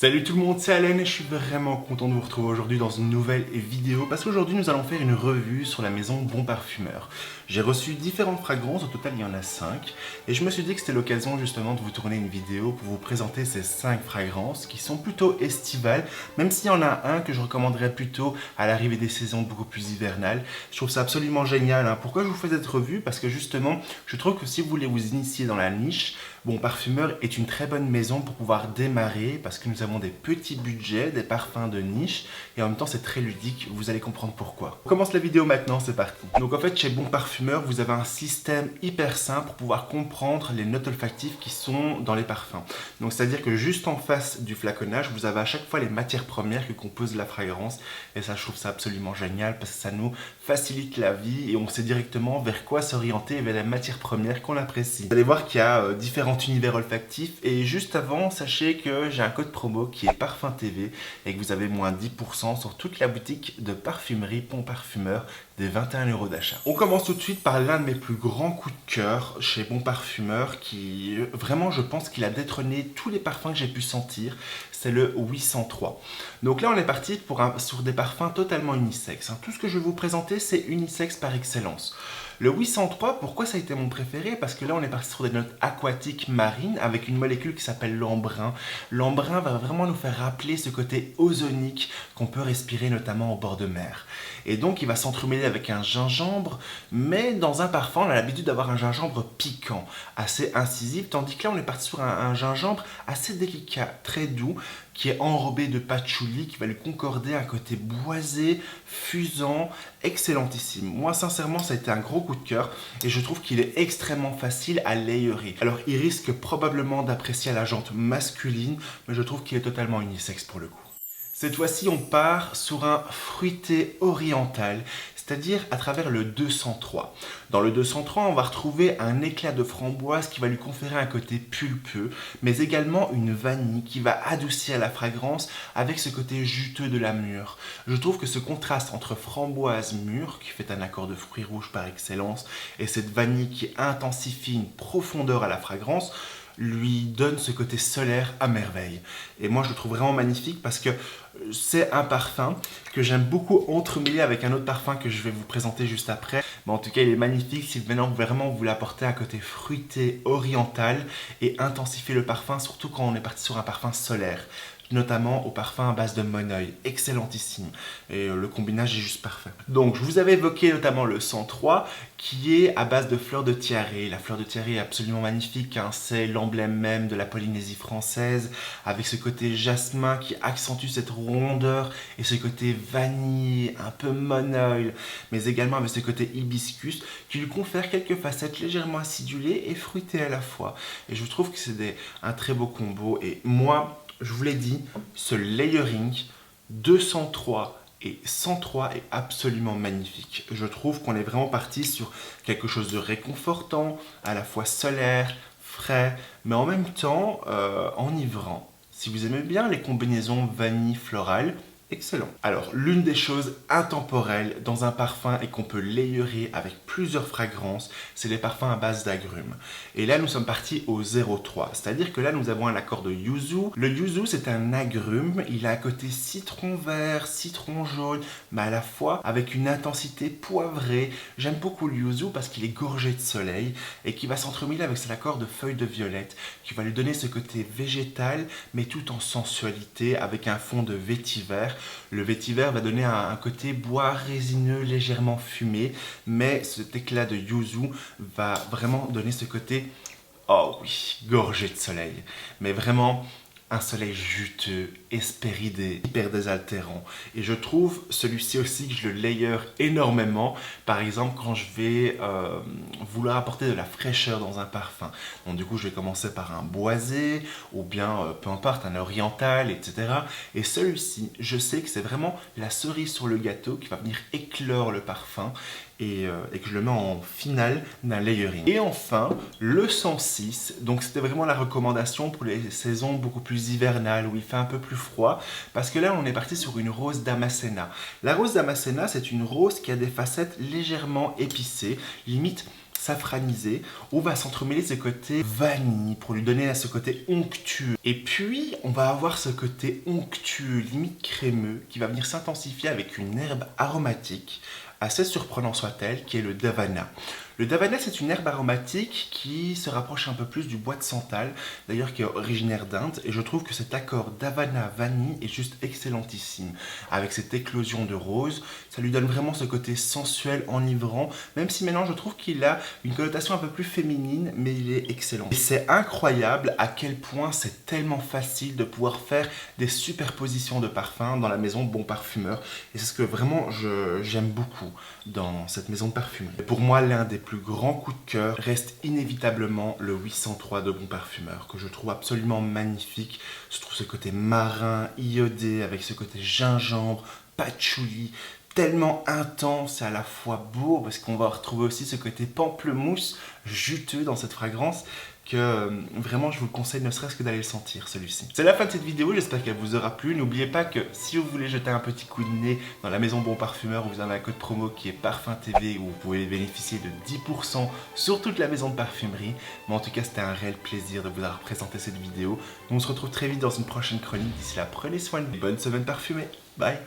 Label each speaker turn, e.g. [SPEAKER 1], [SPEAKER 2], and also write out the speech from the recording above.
[SPEAKER 1] Salut tout le monde, c'est Allen et je suis vraiment content de vous retrouver aujourd'hui dans une nouvelle vidéo parce qu'aujourd'hui nous allons faire une revue sur la maison Bon Parfumeur. J'ai reçu différentes fragrances, au total il y en a 5 et je me suis dit que c'était l'occasion justement de vous tourner une vidéo pour vous présenter ces 5 fragrances qui sont plutôt estivales, même s'il y en a un que je recommanderais plutôt à l'arrivée des saisons beaucoup plus hivernales. Je trouve ça absolument génial. Pourquoi je vous fais cette revue? Parce que justement je trouve que si vous voulez vous initier dans la niche, Bon Parfumeur est une très bonne maison pour pouvoir démarrer parce que nous avons des petits budgets, des parfums de niche et en même temps c'est très ludique, vous allez comprendre pourquoi. On commence la vidéo maintenant, c'est parti. Donc en fait chez Bon Parfumeur vous avez un système hyper simple pour pouvoir comprendre les notes olfactives qui sont dans les parfums. Donc c'est à dire que juste en face du flaconnage vous avez à chaque fois les matières premières qui composent la fragrance et ça je trouve ça absolument génial parce que ça nous facilite la vie et on sait directement vers quoi s'orienter et vers les matières premières qu'on apprécie. Vous allez voir qu'il y a différents univers olfactifs et juste avant sachez que j'ai un code promo qui est Parfum TV et que vous avez moins 10% sur toute la boutique de parfumerie Bon Parfumeur des 21 € d'achat. On commence tout de suite par l'un de mes plus grands coups de cœur chez Bon Parfumeur qui vraiment je pense qu'il a détrôné tous les parfums que j'ai pu sentir, c'est le 803. Donc là on est parti sur des parfums totalement unisexes. Tout ce que je vais vous présenter c'est unisexe par excellence. Le 803, pourquoi ça a été mon préféré? Parce que là, on est parti sur des notes aquatiques marines avec une molécule qui s'appelle l'ambrun. L'ambrun va vraiment nous faire rappeler ce côté ozonique qu'on peut respirer notamment au bord de mer. Et donc, il va s'entremêler avec un gingembre, mais dans un parfum, on a l'habitude d'avoir un gingembre piquant, assez incisif, tandis que là, on est parti sur un gingembre assez délicat, très doux, qui est enrobé de patchouli, qui va lui concorder un côté boisé, fusant, excellentissime. Moi, sincèrement, ça a été un gros coup de cœur et je trouve qu'il est extrêmement facile à layerer. Alors, il risque probablement d'apprécier la jante masculine, mais je trouve qu'il est totalement unisexe pour le coup. Cette fois-ci, on part sur un fruité oriental, c'est-à-dire à travers le 203. Dans le 203, on va retrouver un éclat de framboise qui va lui conférer un côté pulpeux, mais également une vanille qui va adoucir la fragrance avec ce côté juteux de la mûre. Je trouve que ce contraste entre framboise mûre, qui fait un accord de fruits rouges par excellence, et cette vanille qui intensifie une profondeur à la fragrance, lui donne ce côté solaire à merveille. Et moi, je le trouve vraiment magnifique parce que c'est un parfum que j'aime beaucoup entremêler avec un autre parfum que je vais vous présenter juste après. Mais en tout cas, il est magnifique si vraiment vous l'apportez un côté fruité, oriental et intensifier le parfum, surtout quand on est parti sur un parfum solaire. Notamment au parfum à base de moneuil, excellentissime. Et le combinage est juste parfait. Donc, je vous avais évoqué notamment le 103, qui est à base de fleurs de tiare. La fleur de tiare est absolument magnifique, c'est l'emblème même de la Polynésie française, avec ce côté jasmin qui accentue cette rondeur, et ce côté vanille, un peu moneuil, mais également avec ce côté hibiscus, qui lui confère quelques facettes légèrement acidulées et fruitées à la fois. Et je trouve que c'est un très beau combo, et moi, je vous l'ai dit, ce layering 203 et 103 est absolument magnifique. Je trouve qu'on est vraiment parti sur quelque chose de réconfortant, à la fois solaire, frais, mais en même temps enivrant. Si vous aimez bien les combinaisons vanille florale, excellent. Alors, l'une des choses intemporelles dans un parfum et qu'on peut layerer avec plusieurs fragrances, c'est les parfums à base d'agrumes. Et là, nous sommes partis au 03, c'est-à-dire que là, nous avons un accord de yuzu. Le yuzu, c'est un agrume, il a un côté citron vert, citron jaune, mais à la fois avec une intensité poivrée. J'aime beaucoup le yuzu parce qu'il est gorgé de soleil et qui va s'entremêler avec cet accord de feuilles de violette, qui va lui donner ce côté végétal, mais tout en sensualité, avec un fond de vétiver. Le vétiver va donner un côté bois résineux, légèrement fumé, mais cet éclat de yuzu va vraiment donner ce côté, oh oui, gorgé de soleil. Mais vraiment, un soleil juteux, hespéridé, hyper désaltérant. Et je trouve celui-ci aussi que je le layer énormément. Par exemple, quand je vais vouloir apporter de la fraîcheur dans un parfum. Donc du coup, je vais commencer par un boisé, ou bien, peu importe, un oriental, etc. Et celui-ci, je sais que c'est vraiment la cerise sur le gâteau qui va venir éclore le parfum. Et que je le mets en finale d'un layering. Et enfin, le 106, donc c'était vraiment la recommandation pour les saisons beaucoup plus hivernales, où il fait un peu plus froid, parce que là on est parti sur une rose damascena. La rose damascena, c'est une rose qui a des facettes légèrement épicées, limite safranisé où va s'entremêler ce côté vanille pour lui donner ce côté onctueux. Et puis, on va avoir ce côté onctueux, limite crémeux, qui va venir s'intensifier avec une herbe aromatique, assez surprenant soit-elle, qui est le davana. Le davana, c'est une herbe aromatique qui se rapproche un peu plus du bois de santal, d'ailleurs qui est originaire d'Inde, et je trouve que cet accord davana-vanille est juste excellentissime. Avec cette éclosion de rose, ça lui donne vraiment ce côté sensuel, enivrant, même si maintenant je trouve qu'il a une connotation un peu plus féminine, mais il est excellent. Et c'est incroyable à quel point c'est tellement facile de pouvoir faire des superpositions de parfums dans la maison Bon Parfumeur, et c'est ce que vraiment j'aime beaucoup dans cette maison de parfumerie. Et pour moi, l'un des plus grands coups de cœur reste inévitablement le 803 de Bon Parfumeur, que je trouve absolument magnifique. Je trouve ce côté marin, iodé, avec ce côté gingembre, patchouli, tellement intense et à la fois beau, parce qu'on va retrouver aussi ce côté pamplemousse juteux dans cette fragrance, que vraiment je vous conseille ne serait-ce que d'aller le sentir, celui-ci. C'est la fin de cette vidéo, j'espère qu'elle vous aura plu. N'oubliez pas que si vous voulez jeter un petit coup de nez dans la maison Bon Parfumeur, vous avez un code promo qui est Parfum TV où vous pouvez bénéficier de 10% sur toute la maison de parfumerie. Mais en tout cas, c'était un réel plaisir de vous avoir présenté cette vidéo. Nous on se retrouve très vite dans une prochaine chronique. D'ici là, prenez soin de vous. Bonne semaine parfumée. Bye.